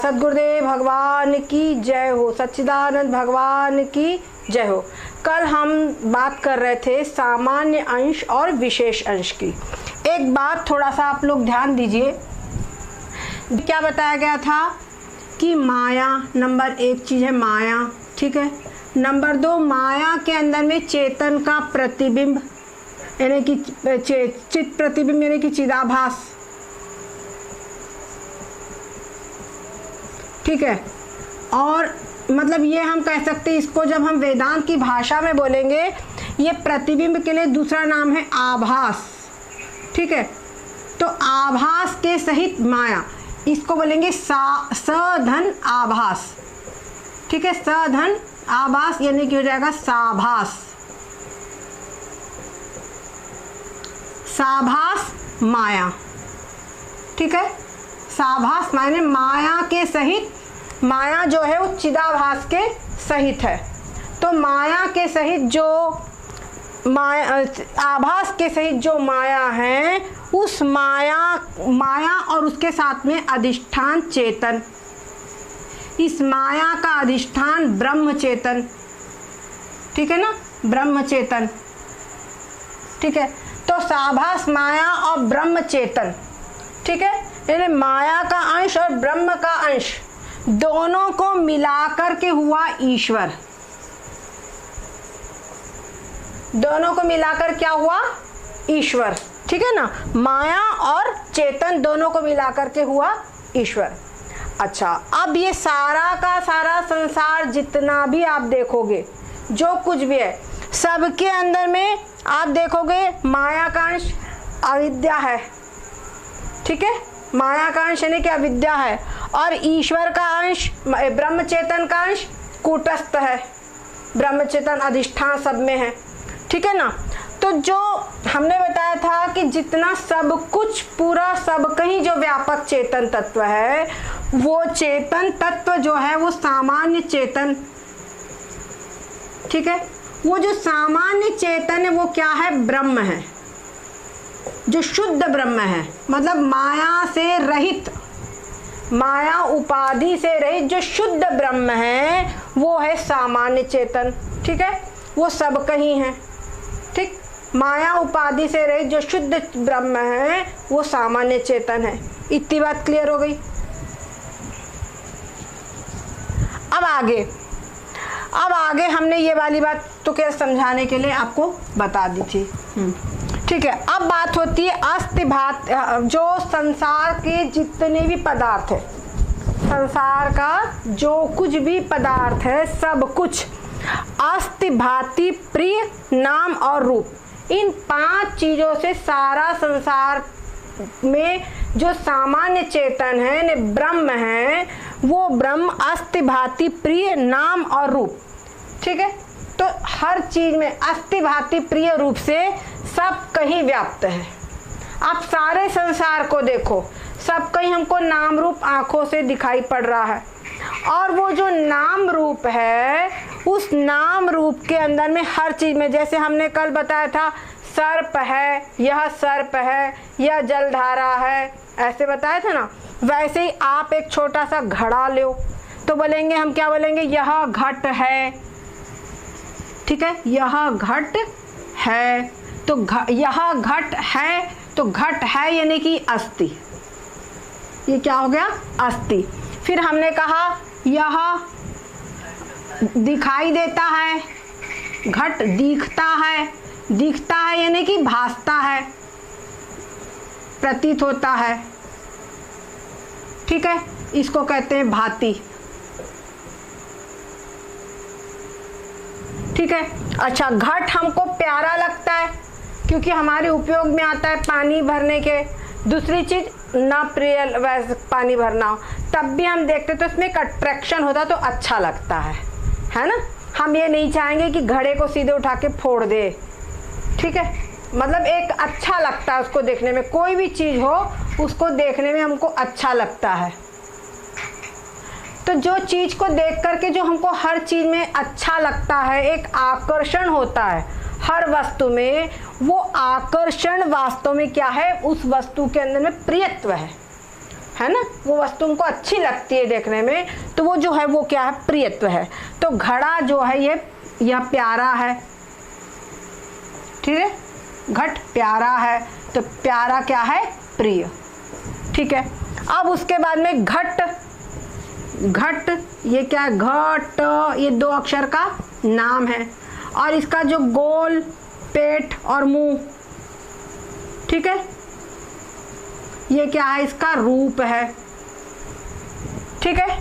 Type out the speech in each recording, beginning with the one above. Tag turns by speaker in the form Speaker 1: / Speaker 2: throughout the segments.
Speaker 1: सद्गुरुदेव भगवान की जय हो, सच्चिदानंद भगवान की जय हो। कल हम बात कर रहे थे सामान्य अंश और विशेष अंश की। एक बात थोड़ा सा आप लोग ध्यान दीजिए, क्या बताया गया था कि माया नंबर एक चीज़ है, माया, ठीक है। नंबर दो, माया के अंदर में चेतन का प्रतिबिंब यानी कि चित प्रतिबिंब यानी कि चिदाभास, ठीक है। और मतलब ये हम कह सकते हैं, इसको जब हम वेदांत की भाषा में बोलेंगे, ये प्रतिबिंब के लिए दूसरा नाम है आभास, ठीक है। तो आभास के सहित माया, इसको बोलेंगे सधन आभास, ठीक है। सधन आभास यानी कि हो जाएगा साभास, साभास माया, ठीक है। साभास माने माया के सहित, माया जो है वो चिदाभास के सहित है। तो माया के सहित जो माया, आभास के सहित जो माया है, उस माया और उसके साथ में अधिष्ठान चेतन, इस माया का अधिष्ठान ब्रह्म चेतन, ठीक है ना, ब्रह्म चेतन, ठीक है। तो साभास माया और ब्रह्म चेतन, ठीक है, यानी माया का अंश और ब्रह्म का अंश दोनों को मिलाकर के हुआ ईश्वर, दोनों को मिलाकर क्या हुआ, ईश्वर, ठीक है ना। माया और चेतन दोनों को मिलाकर के हुआ ईश्वर। अच्छा, अब ये सारा का सारा संसार जितना भी आप देखोगे, जो कुछ भी है, सबके अंदर में आप देखोगे माया का अंश अविद्या है, ठीक है। माया का अंश यानी कि अविद्या है, और ईश्वर का अंश ब्रह्म चेतन का अंश कूटस्थ है, ब्रह्म चेतन अधिष्ठान सब में है, ठीक है ना। तो जो हमने बताया था कि जितना सब कुछ पूरा सब कहीं जो व्यापक चेतन तत्व है, वो चेतन तत्व जो है वो सामान्य चेतन, ठीक है। वो जो सामान्य चेतन है वो क्या है, ब्रह्म है, जो शुद्ध ब्रह्म है, मतलब माया से रहित, माया उपाधि से रहित जो शुद्ध ब्रह्म है वो है सामान्य चेतन, ठीक है। वो सब कहीं है, ठीक। माया उपाधि से रहित जो शुद्ध ब्रह्म है वो सामान्य चेतन है। इतनी बात क्लियर हो गई। अब आगे हमने ये वाली बात तो क्या समझाने के लिए आपको बता दी थी, ठीक है। अब बात होती है अस्तिभात, जो संसार के जितने भी पदार्थ है, संसार का जो कुछ भी पदार्थ है, सब कुछ अस्तिभाति प्रिय नाम और रूप, इन 5 चीजों से सारा संसार में जो सामान्य चेतन है ने ब्रह्म है, वो ब्रह्म अस्तिभाति प्रिय नाम और रूप, ठीक है। तो हर चीज में अस्तिभाति प्रिय रूप से सब कहीं व्याप्त है। आप सारे संसार को देखो, सब कहीं हमको नाम रूप आंखों से दिखाई पड़ रहा है, और वो जो नाम रूप है, उस नाम रूप के अंदर में हर चीज में, जैसे हमने कल बताया था सर्प है, यह सर्प है, यह जलधारा है, ऐसे बताया था ना। वैसे ही आप एक छोटा सा घड़ा लो तो बोलेंगे, हम क्या बोलेंगे, यह घट है, ठीक है, यह घट है। तो यह घट है, तो घट है यानी कि अस्थि, ये क्या हो गया, अस्थि। फिर हमने कहा यह दिखाई देता है, घट दिखता है, दिखता है यानी कि भासता है, प्रतीत होता है, ठीक है, इसको कहते हैं भांति, ठीक है। अच्छा, घट हमको प्यारा लगता है क्योंकि हमारे उपयोग में आता है पानी भरने के। दूसरी चीज ना प्रिय वैसे पानी भरना हो तब भी हम देखते तो इसमें एक अट्रैक्शन होता तो अच्छा लगता है ना। हम ये नहीं चाहेंगे कि घड़े को सीधे उठा के फोड़ दे, ठीक है, मतलब एक अच्छा लगता है उसको देखने में, कोई भी चीज हो उसको देखने में हमको अच्छा लगता है। तो जो चीज को देख करके जो हमको हर चीज में अच्छा लगता है, एक आकर्षण होता है हर वस्तु में, वो आकर्षण वास्तव में क्या है, उस वस्तु के अंदर में प्रियत्व है, है ना, वो वस्तु उनको अच्छी लगती है देखने में, तो वो जो है वो क्या है, प्रियत्व है। तो घड़ा जो है यह प्यारा है, ठीक है, घट प्यारा है, तो प्यारा क्या है, प्रिय, ठीक है। अब उसके बाद में घट, घट ये क्या है, घट, ये 2 अक्षर का नाम है और इसका जो गोल पेट और मुंह, ठीक है, ये क्या है, इसका रूप है, ठीक है,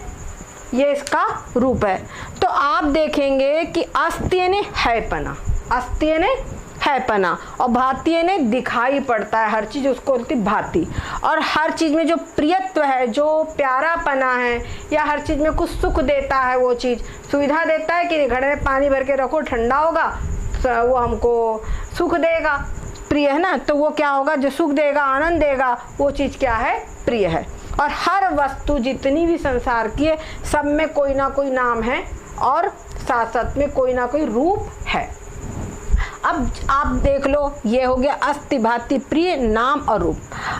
Speaker 1: ये इसका रूप है। तो आप देखेंगे कि अस्त्य ने है पना, अस्त्य ने है पना, और भातीय ने दिखाई पड़ता है, हर चीज़ उसको बोलती भाती। और हर चीज़ में जो प्रियत्व है, जो प्यारा पना है, या हर चीज़ में कुछ सुख देता है, वो चीज़ सुविधा देता है कि घड़े में पानी भर के रखो, ठंडा होगा, वो हमको सुख देगा, प्रिय है ना, तो वो क्या होगा, जो सुख देगा, आनंद देगा, वो चीज़ क्या है, प्रिय है। और हर वस्तु जितनी भी संसार की है, सब में कोई ना कोई नाम है और साथ साथ में कोई ना कोई रूप है। अब आप देख लो, ये हो गया अस्ति भाति प्रिय, नाम और रूप।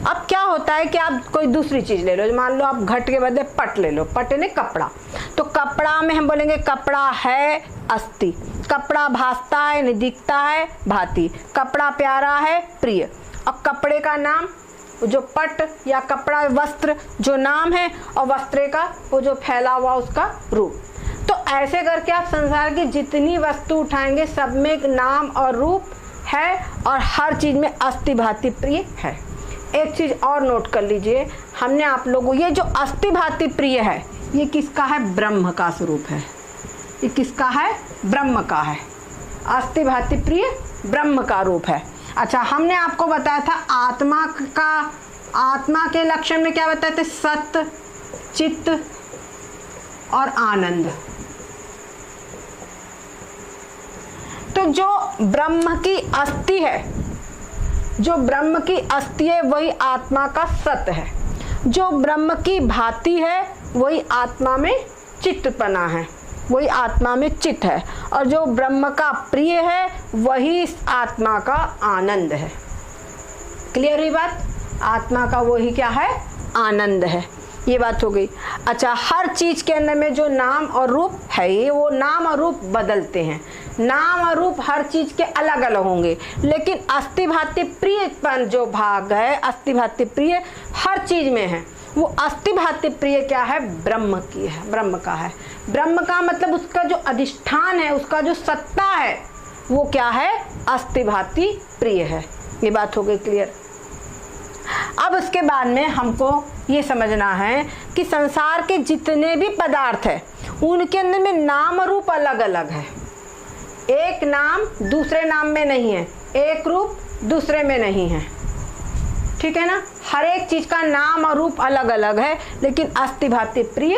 Speaker 1: अब क्या होता है कि आप कोई दूसरी चीज ले लो, मान लो आप घट के बदले पट ले लो, पट ने कपड़ा, तो कपड़ा में हम बोलेंगे कपड़ा है अस्ति, कपड़ा भासता है, नहीं दिखता है, भाति, कपड़ा प्यारा है, प्रिय। अब कपड़े का नाम जो पट या कपड़ा वस्त्र जो नाम है, और वस्त्रे का वो जो फैला हुआ उसका रूप। तो ऐसे करके आप संसार की जितनी वस्तु उठाएंगे सब में एक नाम और रूप है, और हर चीज में अस्ति भाति प्रिय है। एक चीज और नोट कर लीजिए, हमने आप लोगों, ये जो अस्ति भाति प्रिय है, ये किसका है, ब्रह्म का स्वरूप है, ये किसका है, ब्रह्म का है, अस्ति भाति प्रिय ब्रह्म का रूप है। अच्छा, हमने आपको बताया था आत्मा का, आत्मा के लक्षण में क्या बताए थे, सत्य, चित्त और आनंद। तो जो ब्रह्म की अस्थि है, जो ब्रह्म की अस्थि है वही आत्मा का सत्य है, जो ब्रह्म की भांति है वही आत्मा में चित्तपना है, वही आत्मा में चित्त है, और जो ब्रह्म का प्रिय है वही आत्मा का आनंद है। क्लियर हुई बात, आत्मा का वही क्या है, आनंद है, ये बात हो गई। अच्छा, हर चीज के अंदर में जो नाम और रूप है, ये वो नाम और रूप बदलते हैं, नाम और रूप हर चीज के अलग अलग होंगे, लेकिन अस्ति भाति प्रियपन जो भाग है, अस्ति भाति प्रिय हर चीज में है, वो अस्ति भाति प्रिय क्या है, ब्रह्म की है, ब्रह्म का है। ब्रह्म का मतलब उसका जो अधिष्ठान है, उसका जो सत्ता है, वो क्या है, अस्ति भाति प्रिय है। ये बात हो गई क्लियर। अब उसके बाद में हमको ये समझना है कि संसार के जितने भी पदार्थ है उनके अंदर में नाम और रूप अलग अलग है, एक नाम दूसरे नाम में नहीं है, एक रूप दूसरे में नहीं है, ठीक है ना, हर एक चीज का नाम और रूप अलग अलग है, लेकिन अस्ति भाति प्रिय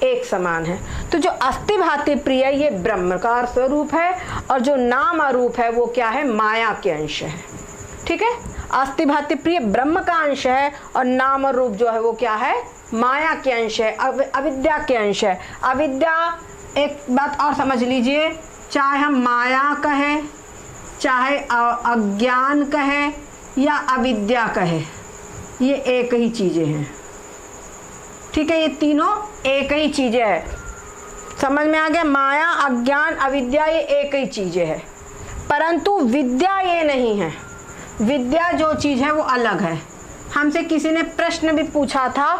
Speaker 1: एक समान है। तो जो अस्ति भाति प्रिय ये ब्रह्म का स्वरूप है, और जो नाम और रूप है वो क्या है, माया के अंश है, ठीक है। अस्ति भाति प्रिय ब्रह्म का अंश है, और नाम और रूप जो है वो क्या है, माया के अंश है, अविद्या के अंश है। अविद्या, एक बात और समझ लीजिए, चाहे हम माया कहे, चाहे अज्ञान कहे या अविद्या कहे, ये एक ही चीजें हैं, ठीक है, ये तीनों एक ही चीजें हैं। समझ में आ गया, माया, अज्ञान, अविद्या ये एक ही चीजें हैं, परंतु विद्या ये नहीं है। विद्या जो चीज है वो अलग है। हमसे किसी ने प्रश्न भी पूछा था,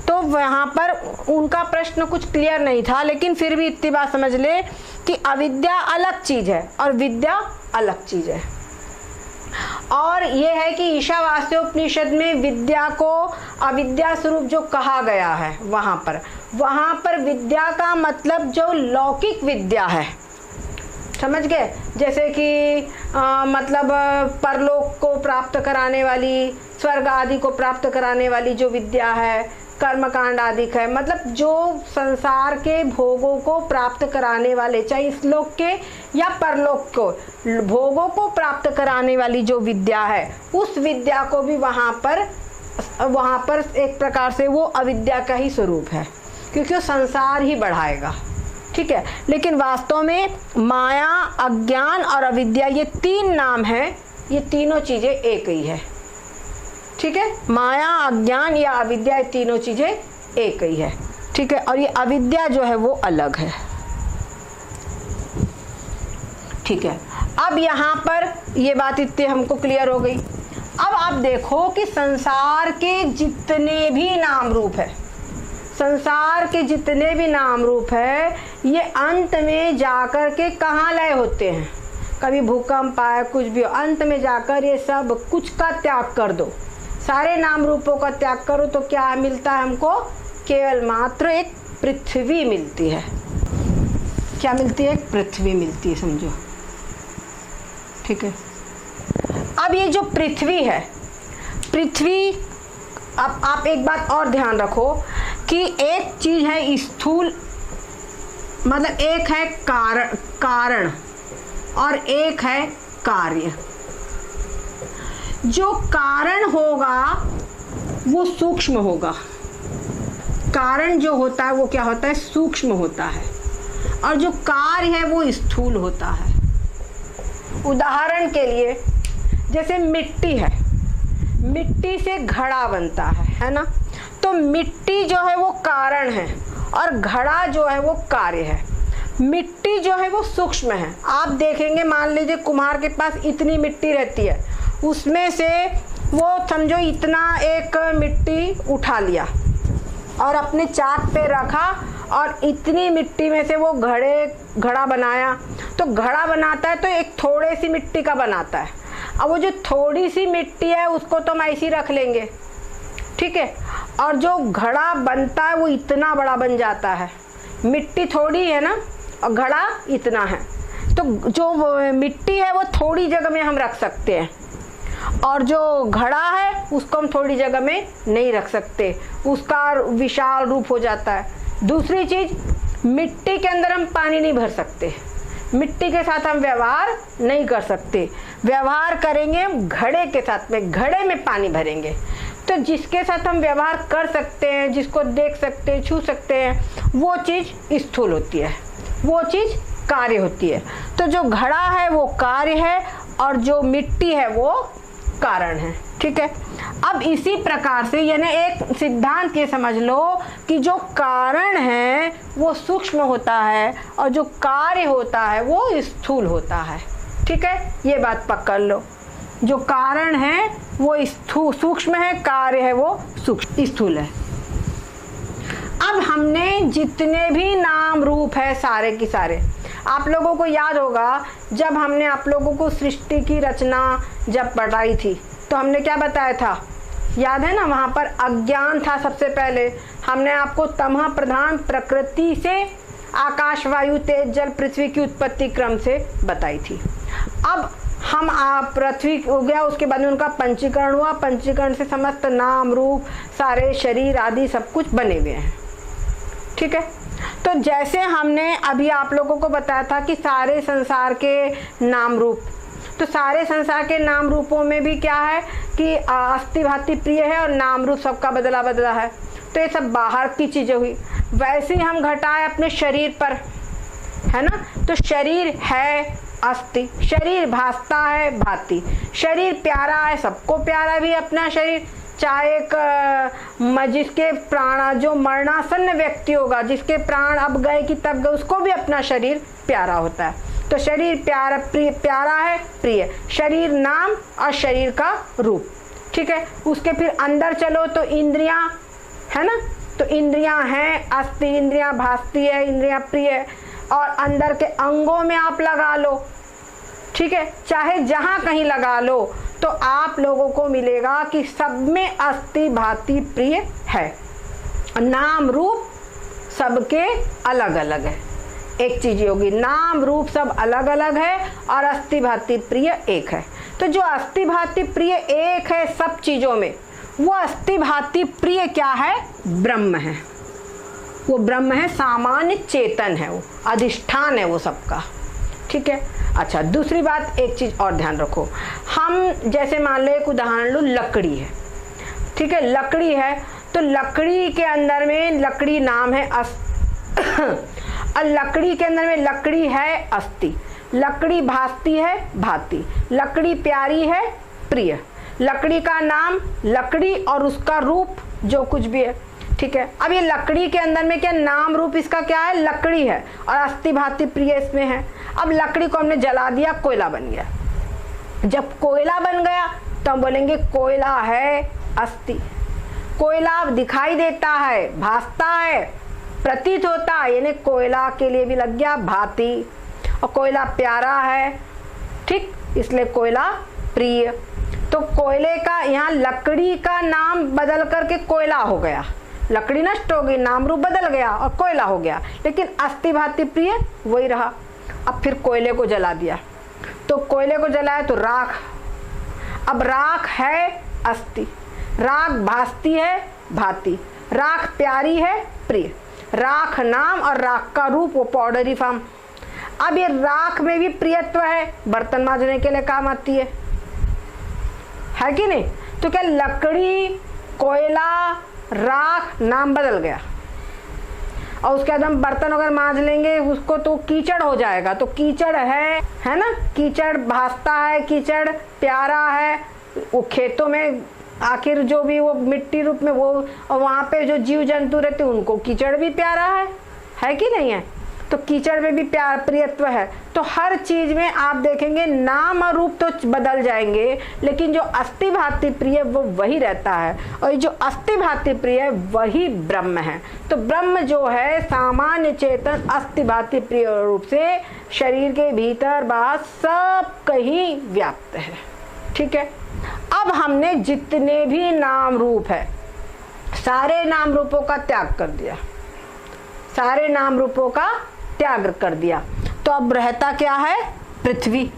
Speaker 1: तो वहाँ पर उनका प्रश्न कुछ क्लियर नहीं था, लेकिन फिर भी इतनी बात समझ ले कि अविद्या अलग चीज है और विद्या अलग चीज है। और ये है कि ईशावास्योपनिषद में विद्या को अविद्या स्वरूप जो कहा गया है, वहाँ पर विद्या का मतलब जो लौकिक विद्या है, समझ गए, जैसे कि मतलब परलोक को प्राप्त कराने वाली, स्वर्ग आदि को प्राप्त कराने वाली जो विद्या है, कर्मकांड आदि है, मतलब जो संसार के भोगों को प्राप्त कराने वाले, चाहे इस लोक के या परलोक को भोगों को प्राप्त कराने वाली जो विद्या है, उस विद्या को भी वहाँ पर एक प्रकार से वो अविद्या का ही स्वरूप है, क्योंकि वो संसार ही बढ़ाएगा, ठीक है। लेकिन वास्तव में माया, अज्ञान और अविद्या ये तीन नाम है, ये तीनों चीजें एक ही है, ठीक है, माया, अज्ञान या अविद्या, ये तीनों चीजें एक ही है। ठीक है, और ये अविद्या जो है वो अलग है। ठीक है, अब यहाँ पर ये बात इतनी हमको क्लियर हो गई। अब आप देखो कि संसार के जितने भी नाम रूप है, संसार के जितने भी नाम रूप है, ये अंत में जाकर के कहाँ लय होते हैं? कभी भूकंप आए, कुछ भी हो, अंत में जाकर ये सब कुछ का त्याग कर दो, सारे नाम रूपों का त्याग करो, तो क्या मिलता है हमको? केवल मात्र एक पृथ्वी मिलती है। क्या मिलती है? एक पृथ्वी मिलती है, समझो। ठीक है, अब ये जो पृथ्वी है, पृथ्वी, अब आप एक बात और ध्यान रखो कि एक चीज है स्थूल, मतलब एक है कारण और एक है कार्य। जो कारण होगा वो सूक्ष्म होगा, कारण जो होता है वो क्या होता है? सूक्ष्म होता है, और जो कार्य है वो स्थूल होता है। उदाहरण के लिए जैसे मिट्टी है, मिट्टी से घड़ा बनता है ना, तो मिट्टी जो है वो कारण है और घड़ा जो है वो कार्य है। मिट्टी जो है वो सूक्ष्म है। आप देखेंगे, मान लीजिए कुम्हार के पास इतनी मिट्टी रहती है, उसमें से वो समझो इतना एक मिट्टी उठा लिया और अपने चाक पे रखा और इतनी मिट्टी में से वो घड़ा बनाया। तो घड़ा बनाता है तो एक थोड़े सी मिट्टी का बनाता है। अब वो जो थोड़ी सी मिट्टी है उसको तो हम ऐसे ही रख लेंगे, ठीक है, और जो घड़ा बनता है वो इतना बड़ा बन जाता है। मिट्टी थोड़ी है ना और घड़ा इतना है, तो जो मिट्टी है वो थोड़ी जगह में हम रख सकते हैं, और जो घड़ा है उसको हम थोड़ी जगह में नहीं रख सकते, उसका विशाल रूप हो जाता है। दूसरी चीज, मिट्टी के अंदर हम पानी नहीं भर सकते, मिट्टी के साथ हम व्यवहार नहीं कर सकते। व्यवहार करेंगे हम घड़े के साथ में, घड़े में पानी भरेंगे। तो जिसके साथ हम व्यवहार कर सकते हैं, जिसको देख सकते हैं, छू सकते हैं, वो चीज़ स्थूल होती है, वो चीज़ कार्य होती है। तो जो घड़ा है वो कार्य है और जो मिट्टी है वो कारण है। ठीक है, अब इसी प्रकार से यानी एक सिद्धांत ये समझ लो कि जो कारण है वो सूक्ष्म होता है और जो कार्य होता है वो स्थूल होता है। ठीक है, ये बात पकड़ लो, जो कारण है वो सूक्ष्म है, कार्य है वो स्थूल है। अब हमने जितने भी नाम रूप है सारे की सारे, आप लोगों को याद होगा जब हमने आप लोगों को सृष्टि की रचना जब पढ़ाई थी तो हमने क्या बताया था, याद है ना? वहाँ पर अज्ञान था। सबसे पहले हमने आपको तमह प्रधान प्रकृति से आकाश, वायु, तेज, जल, पृथ्वी की उत्पत्ति क्रम से बताई थी। अब हम पृथ्वी हो गया, उसके बाद में उनका पंचीकरण हुआ, पंचीकरण से समस्त नाम रूप सारे शरीर आदि सब कुछ बने हुए हैं। ठीक है, तो जैसे हमने अभी आप लोगों को बताया था कि सारे संसार के नाम रूप, तो सारे संसार के नाम रूपों में भी क्या है कि अस्थि भांति प्रिय है और नाम रूप सबका बदला बदला है। तो ये सब बाहर की चीजें हुई। वैसे ही हम घटाए अपने शरीर पर, है ना? तो शरीर है अस्थि, शरीर भासता है भांति, शरीर प्यारा है, सबको प्यारा भी अपना शरीर, चाहे एक जिसके प्राण जो मरणासन्न व्यक्ति होगा, जिसके प्राण अब गए कि तब गए, उसको भी अपना शरीर प्यारा होता है। तो शरीर प्यारा है, प्रिय, शरीर नाम और शरीर का रूप। ठीक है, उसके फिर अंदर चलो तो इंद्रियां, है ना? तो इंद्रियां हैं अस्थि, इंद्रियां भासती है, इंद्रियां प्रिय है, और अंदर के अंगों में आप लगा लो, ठीक है, चाहे जहां कहीं लगा लो, तो आप लोगों को मिलेगा कि सब में अस्थि भांति प्रिय है। नाम रूप सबके अलग अलग है। एक चीज होगी, नाम रूप सब अलग अलग है और अस्थि भांति प्रिय एक है। तो जो अस्थि भांति प्रिय एक है सब चीजों में, वो अस्थि भांति प्रिय क्या है? ब्रह्म है। वो ब्रह्म है, सामान्य चेतन है, वो अधिष्ठान है वो सबका। ठीक है, अच्छा, दूसरी बात, एक चीज और ध्यान रखो। हम जैसे मान लो एक उदाहरण लो, लकड़ी है, ठीक है, लकड़ी है, तो लकड़ी के अंदर में लकड़ी नाम है और लकड़ी के अंदर में लकड़ी है अस्थि, लकड़ी भासती है भांति, लकड़ी प्यारी है प्रिय। लकड़ी का नाम, लकड़ी और उसका रूप जो कुछ भी है, ठीक है। अब ये लकड़ी के अंदर में क्या नाम रूप इसका क्या है, लकड़ी है, और अस्थि भांति प्रिय इसमें है। अब लकड़ी को हमने जला दिया, कोयला बन गया। जब कोयला बन गया तो हम बोलेंगे कोयला है अस्थि। कोयला दिखाई देता है, भासता है, प्रतीत होता है, यानी कोयला के लिए भी लग गया भांति। और कोयला प्यारा है, ठीक, इसलिए कोयला प्रिय। तो कोयले का यहाँ लकड़ी का नाम बदल करके कोयला हो गया, लकड़ी नष्ट हो गई, नाम रूप बदल गया और कोयला हो गया, लेकिन अस्थि भांति प्रिय वही रहा। अब फिर कोयले को जला दिया, तो कोयले को जलाया तो राख, अब राख है अस्थि, राख भासती है भांति, राख प्यारी है प्रिय, राख नाम और राख का रूप वो पाउडरी फॉर्म। अब ये राख में भी प्रियत्व है, बर्तन मांजने के लिए काम आती है कि नहीं। तो क्या लकड़ी, कोयला, राख, नाम बदल गया, और उसके बाद हम बर्तन अगर मांज लेंगे उसको तो कीचड़ हो जाएगा, तो कीचड़ है ना, कीचड़ भासता है, कीचड़ प्यारा है। वो खेतों में आखिर जो भी वो मिट्टी रूप में वो, और वहाँ पे जो जीव जंतु रहते हैं उनको कीचड़ भी प्यारा है कि नहीं है। तो कीचड़ में भी प्यार प्रियत्व है। तो हर चीज में आप देखेंगे नाम और रूप तो बदल जाएंगे, लेकिन जो अस्थि भांति प्रिय वो वही रहता है, और जो अस्थि भांति प्रिय वही ब्रह्म है। तो ब्रह्म जो है सामान्य चेतन अस्थि भांति प्रिय रूप से शरीर के भीतर बाहर सब कहीं व्याप्त है, ठीक है। अब हमने जितने भी नाम रूप है सारे नाम रूपों का त्याग कर दिया, सारे नाम रूपों का त्याग कर दिया। तो अब रहता क्या है, पृथ्वी।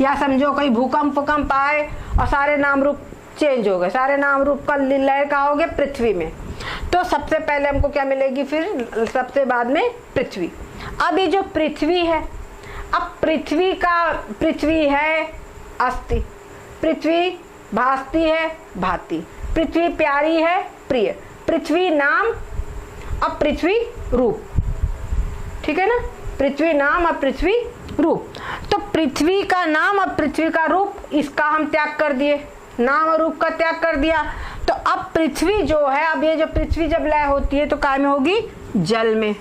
Speaker 1: या समझो कहीं भूकंप आए और सारे नाम रूप चेंज हो गए, सारे नाम रूप का लय का हो गया पृथ्वी में। तो सबसे पहले हमको क्या मिलेगी, फिर सबसे बाद में पृथ्वी। अब ये जो पृथ्वी है, अब पृथ्वी है अस्थि, पृथ्वी भासती है भांति, पृथ्वी प्यारी है प्रिय, पृथ्वी नाम, अब पृथ्वी रूप, ठीक है ना, पृथ्वी नाम और पृथ्वी रूप। तो पृथ्वी का नाम और पृथ्वी का रूप इसका हम त्याग कर दिए, नाम और रूप का त्याग कर दिया। तो अब पृथ्वी जो है, अब ये जो पृथ्वी जब लय होती है तो काय में होगी, जल में।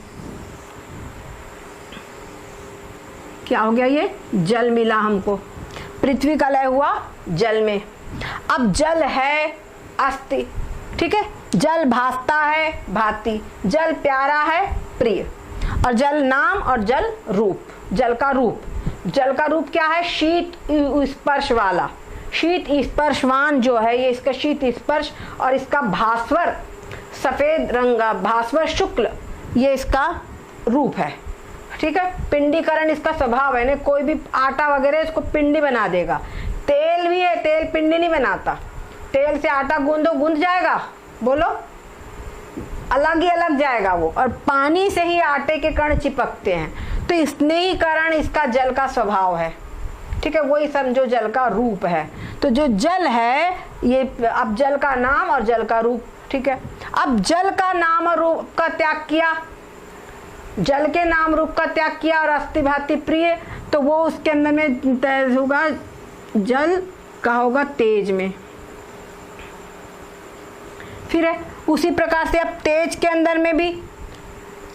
Speaker 1: क्या हो गया, ये जल मिला हमको, पृथ्वी का लय हुआ जल में। अब जल है अस्थि, ठीक है, जल भासता है भांति, जल प्यारा है प्रिय, और जल नाम और जल रूप। जल का रूप क्या है, शीत स्पर्श वाला, शीत स्पर्शवान जो है ये इसका शीत स्पर्श, और इसका भास्वर सफेद रंग, भास्वर शुक्ल, ये इसका रूप है, ठीक है। पिंडीकरण इसका स्वभाव है, ना कोई भी आटा वगैरह इसको पिंडी बना देगा। तेल भी है, तेल पिंडी नहीं बनाता, तेल से आटा गूंदो गूंद जाएगा, बोलो अलग ही अलग जाएगा वो, और पानी से ही आटे के कण चिपकते हैं। तो इसने ही कारण इसका जल का स्वभाव है, ठीक है, वही समझो जल का रूप है। तो जो जल है ये, अब जल का नाम और जल का रूप, ठीक है। अब जल का नाम और रूप का त्याग किया, जल के नाम रूप का त्याग किया और अस्थि भांति प्रिय, तो वो उसके अंदर में तेज होगा, जल का होगा तेज में। फिर है उसी प्रकार से अब तेज के अंदर में भी,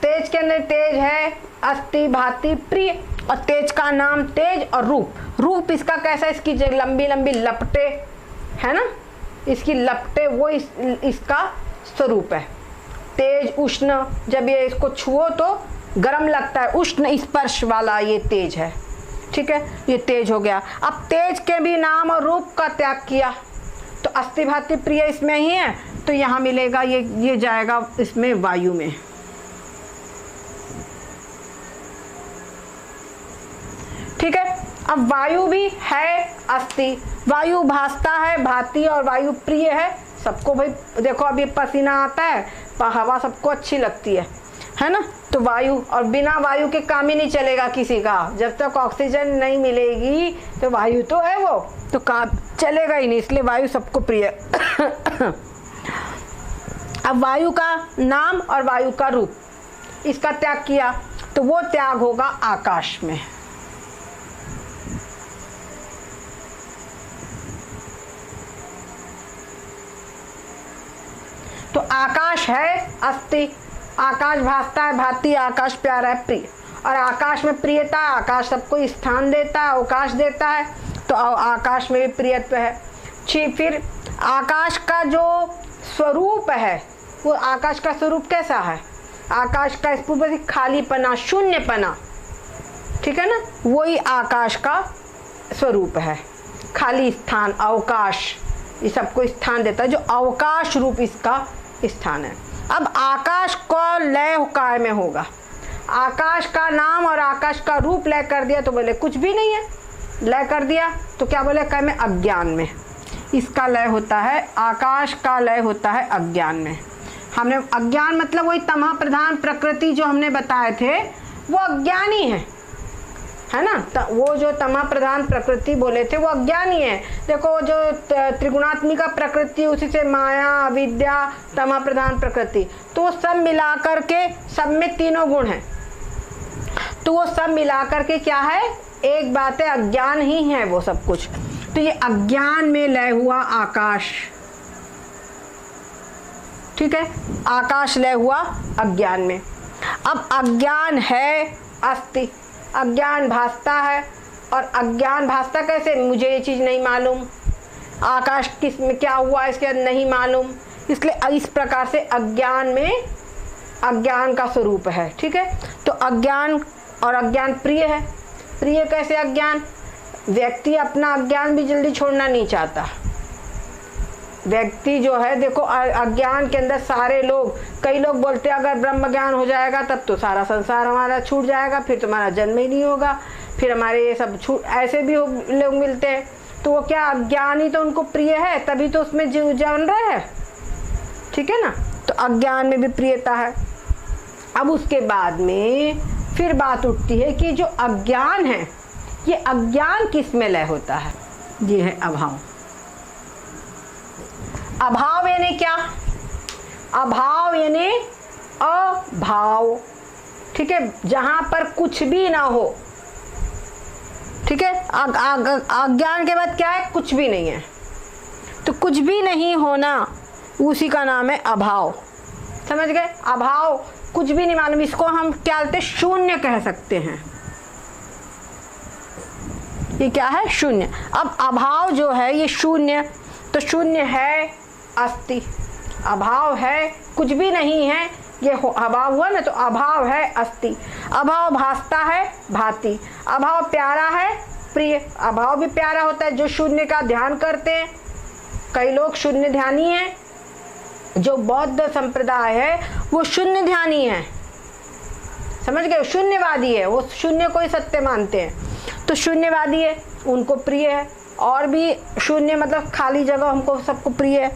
Speaker 1: तेज के अंदर तेज है अस्थि भांति प्रिय, और तेज का नाम तेज और रूप इसका कैसा, इसकी लंबी लंबी लपटे है ना, इसकी लपटे वो इसका स्वरूप है। तेज उष्ण, जब ये इसको छुओ तो गर्म लगता है, उष्ण स्पर्श वाला ये तेज है, ठीक है, ये तेज हो गया। अब तेज के भी नाम और रूप का त्याग किया, तो अस्थि भांति प्रिय इसमें ही है, तो यहाँ मिलेगा ये जाएगा इसमें वायु में, ठीक है। अब वायु भी है अस्थि, वायु भासता है भांति और वायु प्रिय है सबको। भाई देखो अभी पसीना आता है, हवा सबको अच्छी लगती है ना, तो वायु, और बिना वायु के काम ही नहीं चलेगा किसी का, जब तक ऑक्सीजन नहीं मिलेगी तो वायु तो है वो, तो काम चलेगा ही नहीं, इसलिए वायु सबको प्रिय। अब वायु का नाम और वायु का रूप इसका त्याग किया, तो वो त्याग होगा आकाश में। आकाश है अस्ति, आकाश भासता है भाती, आकाश प्यारा है प्रिय, और आकाश में प्रियता, आकाश सबको स्थान देता है, अवकाश देता है, तो आकाश में भी प्रियत्व है। फिर आकाश का जो स्वरूप है, वो आकाश का स्वरूप कैसा है? आकाश का स्वरूप खालीपना, शून्यपना, ठीक है ना, वही आकाश का स्वरूप है। खाली स्थान, अवकाश, ये सबको स्थान देता है, जो अवकाश रूप इसका स्थान है। अब आकाश का लय काय में होगा? आकाश का नाम और आकाश का रूप लय कर दिया तो बोले कुछ भी नहीं है, लय कर दिया तो क्या बोले काय में? अज्ञान में। इसका लय होता है, आकाश का लय होता है अज्ञान में। हमने अज्ञान मतलब वही तमः प्रधान प्रकृति जो हमने बताए थे, वो अज्ञानी है ना। वो जो तमः प्रधान प्रकृति बोले थे वो अज्ञानी है। देखो जो त्रिगुणात्मिका प्रकृति, उसी से माया, अविद्या, तमः प्रधान प्रकृति, तो वो सब मिलाकर के, सब में तीनों गुण हैं, तो वो सब मिलाकर के क्या है? एक बात है, अज्ञान ही है वो सब कुछ। तो ये अज्ञान में लय हुआ आकाश, ठीक है, आकाश लय हुआ अज्ञान में। अब अज्ञान है अस्ति, अज्ञान भासता है, और अज्ञान भासता कैसे? मुझे ये चीज़ नहीं मालूम, आकाश किस में क्या हुआ इसके नहीं मालूम, इसलिए इस प्रकार से अज्ञान में अज्ञान का स्वरूप है, ठीक है। तो अज्ञान और अज्ञान प्रिय है। प्रिय कैसे अज्ञान? व्यक्ति अपना अज्ञान भी जल्दी छोड़ना नहीं चाहता। व्यक्ति जो है, देखो अज्ञान के अंदर सारे लोग, कई लोग बोलते हैं अगर ब्रह्म ज्ञान हो जाएगा तब तो सारा संसार हमारा छूट जाएगा, फिर तुम्हारा जन्म ही नहीं होगा, फिर हमारे ये सब छूट, ऐसे भी लोग मिलते हैं। तो वो क्या, अज्ञान ही तो उनको प्रिय है, तभी तो उसमें जीव जान रहे हैं, ठीक है ना। तो अज्ञान में भी प्रियता है। अब उसके बाद में फिर बात उठती है कि जो अज्ञान है, ये अज्ञान किस में लय होता है? ये है अभाव। अभाव यानी क्या? अभाव यानी अभाव, ठीक है, जहां पर कुछ भी ना हो, ठीक है। अज्ञान के बाद क्या है? कुछ भी नहीं है। तो कुछ भी नहीं होना, उसी का नाम है अभाव। समझ गए? अभाव, कुछ भी नहीं मालूम, इसको हम क्या बोलते हैं? शून्य कह सकते हैं। ये क्या है? शून्य। अब अभाव जो है ये शून्य, तो शून्य है अस्ति, अभाव है, कुछ भी नहीं है, ये अभाव हुआ ना, तो अभाव है अस्ति। अभाव भासता है भाति, अभाव प्यारा है प्रिय। अभाव भी प्यारा होता है जो शून्य का ध्यान करते हैं। कई लोग शून्य ध्यानी हैं, जो बौद्ध संप्रदाय है वो शून्य ध्यानी है, समझ गए? शून्यवादी है, वो शून्य को ही सत्य मानते हैं, तो शून्यवादी है, उनको प्रिय है। और भी शून्य मतलब खाली जगह हमको सबको प्रिय है।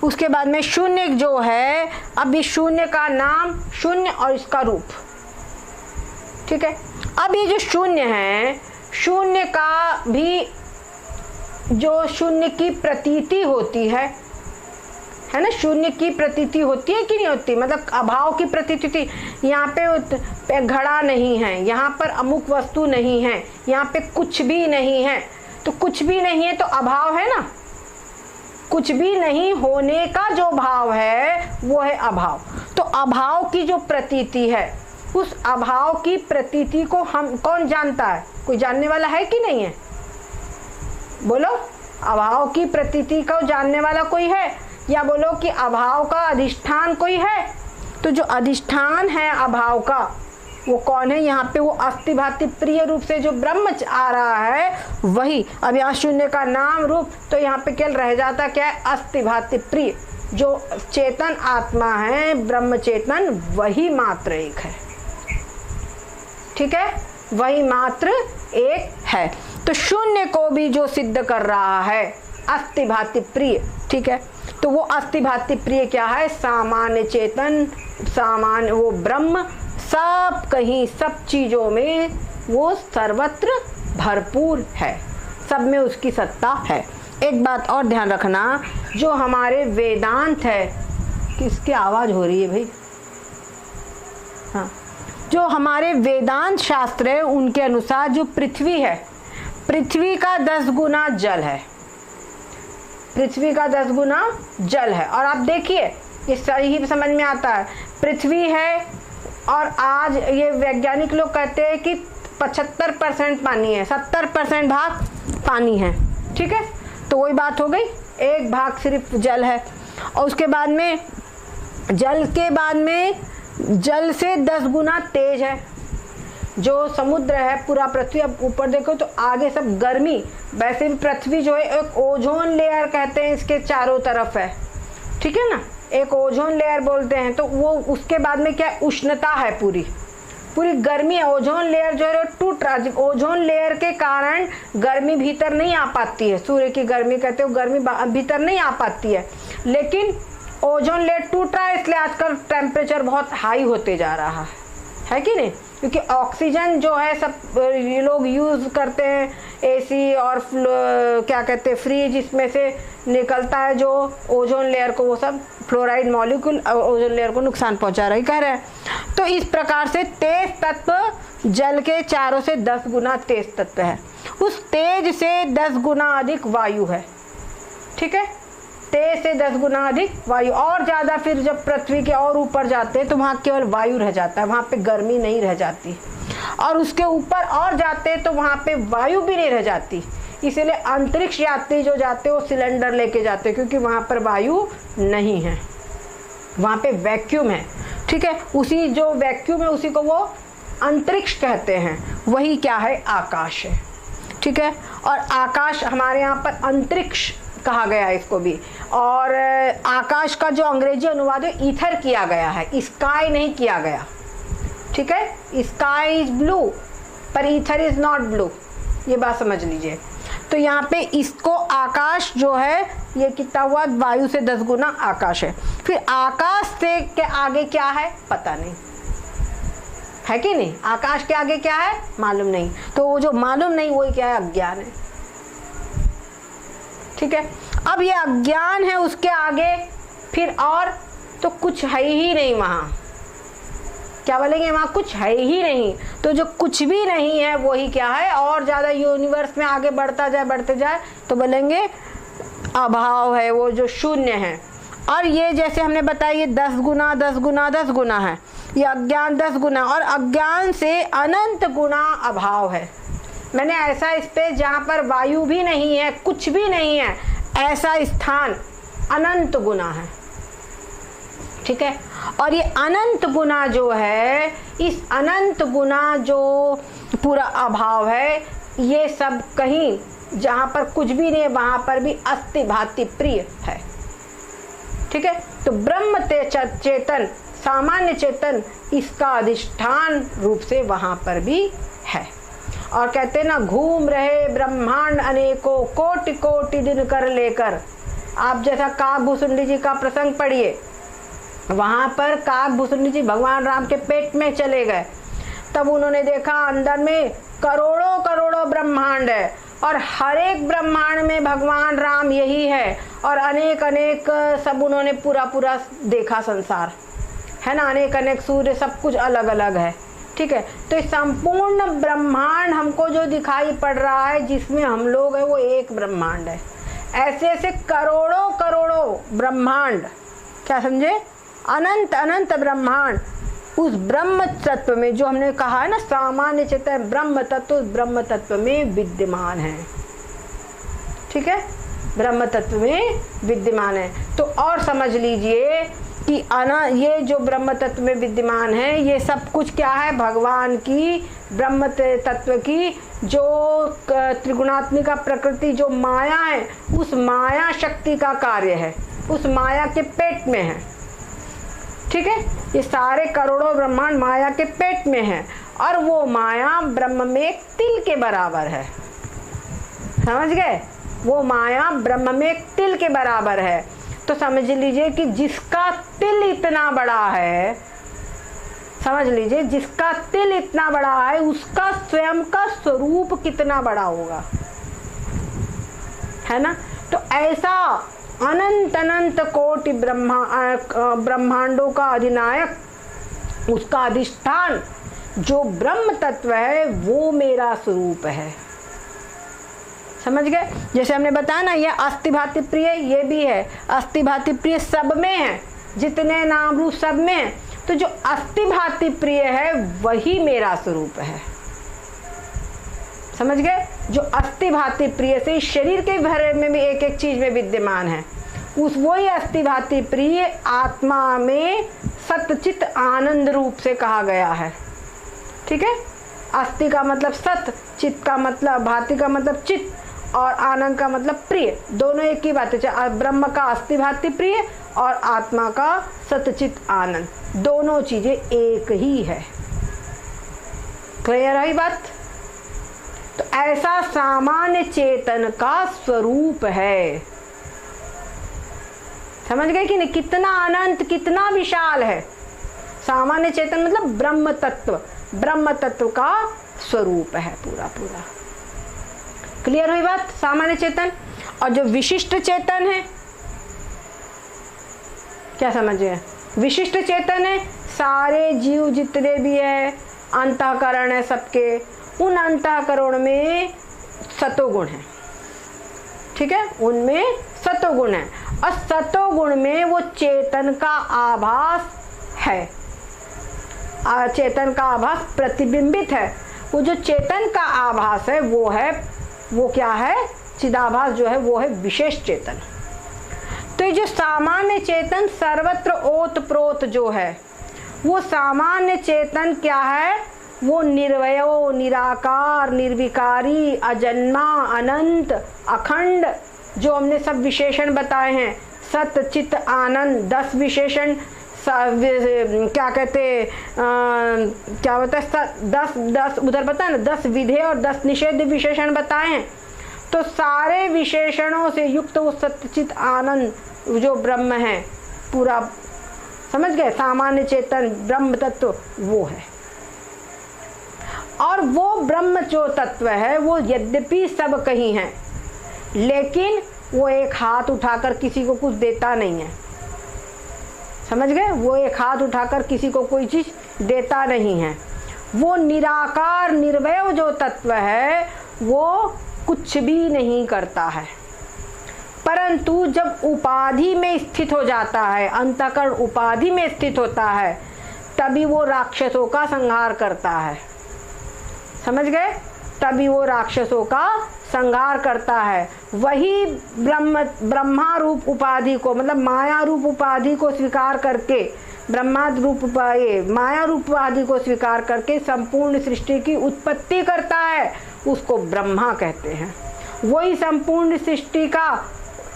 Speaker 1: उसके बाद में शून्य जो है, अब इस शून्य का नाम शून्य और इसका रूप, ठीक है। अब ये जो शून्य है, शून्य का भी जो शून्य की प्रतीति होती है ना, शून्य की प्रतीति होती है कि नहीं होती? मतलब अभाव की प्रतीति, यहाँ पे घड़ा नहीं है, यहाँ पर अमुक वस्तु नहीं है, यहाँ पे कुछ भी नहीं है, तो कुछ भी नहीं है तो अभाव है ना। कुछ भी नहीं होने का जो भाव है वो है अभाव। तो अभाव की जो प्रतीति है, उस अभाव की प्रतीति को हम कौन जानता है? कोई जानने वाला है कि नहीं है? बोलो, अभाव की प्रतीति को जानने वाला कोई है? या बोलो कि अभाव का अधिष्ठान कोई है? तो जो अधिष्ठान है अभाव का वो कौन है? यहाँ पे वो अस्ति भाति प्रिय रूप से जो ब्रह्म आ रहा है वही। अब यहाँ शून्य का नाम रूप, तो यहाँ पे केवल रह जाता क्या है? अस्ति भाति प्रिय, जो चेतन आत्मा है, ब्रह्म चेतन, वही मात्र एक है, ठीक है, वही मात्र एक है। तो शून्य को भी जो सिद्ध कर रहा है अस्ति भाति प्रिय, ठीक है। तो वो अस्ति भाति प्रिय क्या है? सामान्य चेतन, सामान्य वो ब्रह्म, सब कहीं सब चीजों में वो सर्वत्र भरपूर है, सब में उसकी सत्ता है। एक बात और ध्यान रखना, जो हमारे वेदांत है, किसकी आवाज हो रही है भाई? हाँ, जो हमारे वेदांत शास्त्र है उनके अनुसार जो पृथ्वी है, पृथ्वी का 10 गुना जल है, पृथ्वी का 10 गुना जल है। और आप देखिए ये सही समझ में आता है। पृथ्वी है और आज ये वैज्ञानिक लोग कहते हैं कि 75% पानी है, 70% भाग पानी है। ठीक है, तो वही बात हो गई, एक भाग सिर्फ जल है। और उसके बाद में जल के बाद में जल से 10 गुना तेज है जो समुद्र है पूरा पृथ्वी। अब ऊपर देखो तो आगे सब गर्मी, वैसे भी पृथ्वी जो है एक ओजोन लेयर कहते हैं इसके चारों तरफ है। ठीक है ना, एक ओजोन लेयर बोलते हैं। तो वो उसके बाद में क्या उष्णता है, पूरी गर्मी है। ओजोन लेयर जो है टूट रहा, ओजोन लेयर के कारण गर्मी भीतर नहीं आ पाती है। सूर्य की गर्मी कहते हो, गर्मी भीतर नहीं आ पाती है, लेकिन ओजोन लेयर टूट रहा है, इसलिए आजकल टेम्परेचर बहुत हाई होते जा रहा है कि नहीं? क्योंकि ऑक्सीजन जो है सब ये लोग यूज़ करते हैं, एसी और क्या कहते हैं फ्रिज, इसमें से निकलता है जो ओजोन लेयर को, वो सब फ्लोराइड मॉलिक्यूल ओजोन लेयर को नुकसान पहुंचा रही कह रहे हैं। तो इस प्रकार से तेज तत्व जल के चारों से 10 गुना तेज तत्व है। उस तेज से 10 गुना अधिक वायु है। ठीक है, तेज से 10 गुना अधिक वायु। और ज़्यादा फिर जब पृथ्वी के और ऊपर जाते हैं तो वहाँ केवल वायु रह जाता है, वहाँ पे गर्मी नहीं रह जाती। और उसके ऊपर और जाते हैं तो वहाँ पे वायु भी नहीं रह जाती। इसीलिए अंतरिक्ष यात्री जो जाते हैं वो सिलेंडर लेके जाते हैं, क्योंकि वहाँ पर वायु नहीं है, वहाँ पे वैक्यूम है। ठीक है, उसी जो वैक्यूम है उसी को वो अंतरिक्ष कहते हैं, वही क्या है, आकाश है। ठीक है, और आकाश हमारे यहाँ पर अंतरिक्ष कहा गया है इसको भी। और आकाश का जो अंग्रेजी अनुवाद है ईथर किया गया है, स्काई नहीं किया गया। ठीक है, स्काई इज ब्लू पर ईथर इज नॉट ब्लू, ये बात समझ लीजिए। तो यहाँ पे इसको आकाश जो है ये कितना हुआ, वायु से 10 गुना आकाश है। फिर आकाश से के आगे क्या है पता नहीं है कि नहीं, आकाश के आगे क्या है मालूम नहीं। तो वो जो मालूम नहीं वही क्या है, अज्ञान है। ठीक है, अब ये अज्ञान है, उसके आगे फिर और तो कुछ है ही नहीं वहाँ। क्या बोलेंगे, वहाँ कुछ है ही नहीं। तो जो कुछ भी नहीं है वही क्या है, और ज़्यादा यूनिवर्स में आगे बढ़ते जाए तो बोलेंगे अभाव है, वो जो शून्य है। और ये जैसे हमने बताया ये 10 गुना 10 गुना 10 गुना है, ये अज्ञान 10 गुना, और अज्ञान से अनंत गुना अभाव है। मैंने ऐसा स्पेस जहाँ पर वायु भी नहीं है, कुछ भी नहीं है, ऐसा स्थान अनंत गुना है। ठीक है, और ये अनंत गुना जो है, इस अनंत गुना जो पूरा अभाव है, ये सब कहीं जहाँ पर कुछ भी नहीं है वहाँ पर भी अस्ति भाति प्रिय है। ठीक है, तो ब्रह्म चेतन सामान्य चेतन इसका अधिष्ठान रूप से वहाँ पर भी है। और कहते ना, घूम रहे ब्रह्मांड अनेकों कोटि कोटि दिन कर लेकर। आप जैसा काकभूषुंडी जी का प्रसंग पढ़िए, वहाँ पर काकभूषुंडी जी भगवान राम के पेट में चले गए, तब उन्होंने देखा अंदर में करोड़ों करोड़ों ब्रह्मांड है, और हर एक ब्रह्मांड में भगवान राम यही है, और अनेक अनेक सब उन्होंने पूरा पूरा देखा संसार है ना, अनेक अनेक सूर्य, सब कुछ अलग अलग है। ठीक है, तो इस संपूर्ण ब्रह्मांड हमको जो दिखाई पड़ रहा है जिसमें हम लोग है वो एक ब्रह्मांड है। ऐसे ऐसे करोड़ों करोड़ों ब्रह्मांड, क्या समझे, अनंत अनंत ब्रह्मांड उस ब्रह्म तत्व में, जो हमने कहा है ना सामान्य चेतन ब्रह्म तत्व, उस ब्रह्म तत्व में विद्यमान है। ठीक है, ब्रह्म तत्व में विद्यमान है। तो और समझ लीजिए कि ये जो ब्रह्म तत्व में विद्यमान है, ये सब कुछ क्या है, भगवान की ब्रह्म तत्व की जो त्रिगुणात्मिका प्रकृति जो माया है, उस माया शक्ति का कार्य है, उस माया के पेट में है। ठीक है, ये सारे करोड़ों ब्रह्मांड माया के पेट में है, और वो माया ब्रह्म में एक तिल के बराबर है। समझ गए, वो माया ब्रह्म में एक तिल के बराबर है। तो समझ लीजिए कि जिसका तिल इतना बड़ा है, समझ लीजिए जिसका तिल इतना बड़ा है, उसका स्वयं का स्वरूप कितना बड़ा होगा, है ना। तो ऐसा अनंत अनंत कोटि ब्रह्मांडों का अधिनायक, उसका अधिष्ठान जो ब्रह्म तत्व है, वो मेरा स्वरूप है। समझ गए, जैसे हमने बताया ना, ये अस्ति भाति प्रिय, ये भी है अस्ति भाति प्रिय, सब में है, जितने नाम रूप सब में है, तो जो अस्थि भांति प्रिय है वही मेरा स्वरूप है। समझ गए? जो अस्थि भांति प्रिय से शरीर के भरे में भी एक एक चीज में विद्यमान है, उस वही अस्थि भांति प्रिय आत्मा में सतचित आनंद रूप से कहा गया है। ठीक है? अस्थि का मतलब सत, चित्त का मतलब, भांति का मतलब चित्त, और आनंद का मतलब प्रिय, दोनों एक ही बात है। ब्रह्म का अस्थि भांति प्रिय और आत्मा का सतचित आनंद, दोनों चीजें एक ही है। क्लियर है बात? तो ऐसा सामान्य चेतन का स्वरूप है। समझ गए कि नहीं? कितना अनंत, कितना विशाल है। सामान्य चेतन मतलब ब्रह्म तत्व, ब्रह्म तत्व का स्वरूप है पूरा पूरा। क्लियर हुई बात? सामान्य चेतन। और जो विशिष्ट चेतन है, क्या समझे? विशिष्ट चेतन है सारे जीव जितने भी है, अंतःकरण है सबके, उन अंतःकरण में सतोगुण है। ठीक है? उनमें सतोगुण है, और सतोगुण में वो चेतन का आभास है, चेतन का आभास प्रतिबिंबित है। वो जो चेतन का आभास है वो क्या है? चिदाभास जो है वो है विशेष चेतन। तो ये जो सामान्य चेतन सर्वत्र ओत प्रोत जो है, वो सामान्य चेतन क्या है? वो निर्वयो, निराकार, निर्विकारी, अजन्मा, अनंत, अखंड, जो हमने सब विशेषण बताए हैं, सत चित आनंद, 10 विशेषण, क्या कहते, क्या होता है, 10 उधर बताए ना, 10 विधेय और 10 निषेध विशेषण बताए हैं। तो सारे विशेषणों से युक्त वो सच्चित आनंद जो ब्रह्म है पूरा, समझ गए? सामान्य चेतन ब्रह्म तत्व वो है। और वो ब्रह्म जो तत्व है वो यद्यपि सब कहीं है, लेकिन वो एक हाथ उठाकर किसी को कुछ देता नहीं है। समझ गए? वो एक हाथ उठाकर किसी को कोई चीज देता नहीं है। वो निराकार निर्वय जो तत्व है वो कुछ भी नहीं करता है, परंतु जब उपाधि में स्थित हो जाता है, अंतःकरण उपाधि में स्थित होता है, तभी वो राक्षसों का संहार करता है। समझ गए? तभी वो राक्षसों का संहार करता है। वही ब्रह्मा रूप उपाधि को, मतलब माया रूप उपाधि को स्वीकार करके, ब्रह्मा रूप माया रूप उपाधि को स्वीकार करके संपूर्ण सृष्टि की उत्पत्ति करता है, उसको ब्रह्मा कहते हैं। वही संपूर्ण सृष्टि का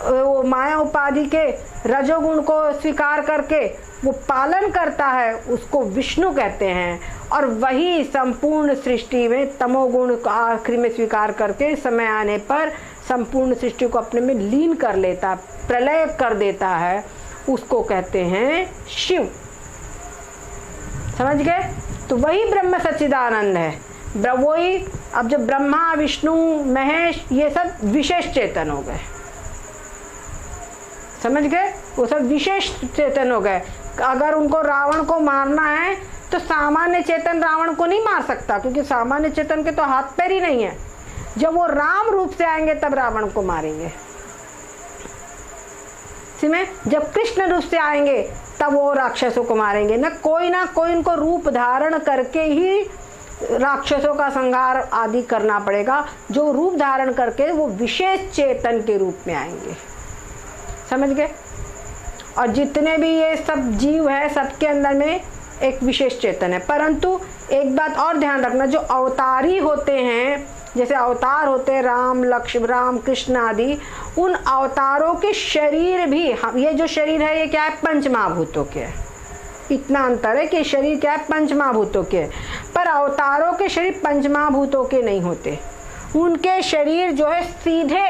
Speaker 1: वो माया उपाधि के रजोगुण को स्वीकार करके वो पालन करता है, उसको विष्णु कहते हैं। और वही संपूर्ण सृष्टि में तमोगुण को आखिरी में स्वीकार करके समय आने पर संपूर्ण सृष्टि को अपने में लीन कर लेता है, प्रलय कर देता है, उसको कहते हैं शिव। समझ गए? तो वही ब्रह्म सच्चिदानंद है, वही। अब जब ब्रह्मा विष्णु महेश ये सब विशेष चेतन हो गए, समझ गए? वो सब विशेष चेतन हो गए। अगर उनको रावण को मारना है तो सामान्य चेतन रावण को नहीं मार सकता, क्योंकि सामान्य चेतन के तो हाथ पैर ही नहीं है। जब वो राम रूप से आएंगे तब रावण को मारेंगे। जब कृष्ण रूप से आएंगे तब वो राक्षसों को मारेंगे। ना कोई उनको रूप धारण करके ही राक्षसों का संहार आदि करना पड़ेगा, जो रूप धारण करके वो विशेष चेतन के रूप में आएंगे। समझ गए? और जितने भी ये सब जीव है सबके अंदर में एक विशेष चेतन है। परंतु एक बात और ध्यान रखना, जो अवतारी होते हैं, जैसे अवतार होते हैं राम कृष्ण आदि, उन अवतारों के शरीर भी, ये जो शरीर है ये क्या है? पंचमहाभूतों के है। इतना अंतर है कि शरीर क्या है? पंचमहाभूतों के। पर अवतारों के शरीर पंचमहाभूतों के नहीं होते। उनके शरीर जो है सीधे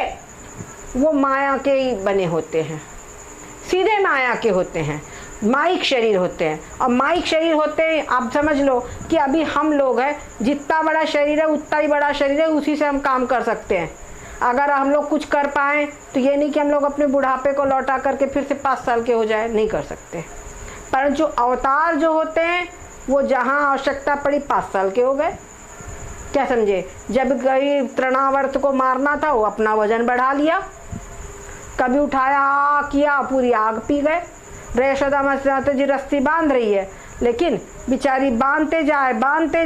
Speaker 1: वो माया के ही बने होते हैं, सीधे माया के होते हैं, माइक शरीर होते हैं। और माइक शरीर होते हैं, आप समझ लो कि अभी हम लोग हैं, जितना बड़ा शरीर है उतना ही बड़ा शरीर है, उसी से हम काम कर सकते हैं। अगर हम लोग कुछ कर पाएँ तो ये नहीं कि हम लोग अपने बुढ़ापे को लौटा करके फिर से 5 साल के हो जाए, नहीं कर सकते। पर जो अवतार जो होते हैं वो जहाँ आवश्यकता पड़ी 5 साल के हो गए। क्या समझे? जब कभी तृणावर्त को मारना था वो अपना वजन बढ़ा लिया, कभी उठाया किया पूरी आग पी गए। यशोदा माता जी रस्सी बांध रही है, लेकिन बेचारी बांधते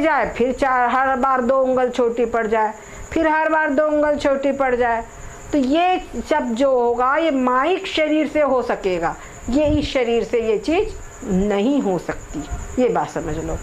Speaker 1: जाए, फिर हर बार 2 उंगल छोटी पड़ जाए, फिर हर बार 2 उंगल छोटी पड़ जाए। तो ये सब जो होगा ये माइक शरीर से हो सकेगा, ये इस शरीर से ये चीज़ नहीं हो सकती, ये बात समझ लो।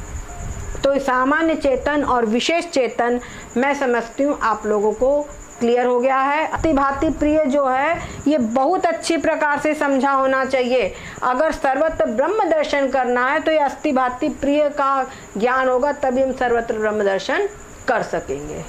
Speaker 1: तो सामान्य चेतन और विशेष चेतन मैं समझती हूँ आप लोगों को क्लियर हो गया है। अतिभाति प्रिय जो है ये बहुत अच्छी प्रकार से समझा होना चाहिए। अगर सर्वत्र ब्रह्म दर्शन करना है तो ये अस्तिभाति प्रिय का ज्ञान होगा, तभी हम सर्वत्र ब्रह्म दर्शन कर सकेंगे।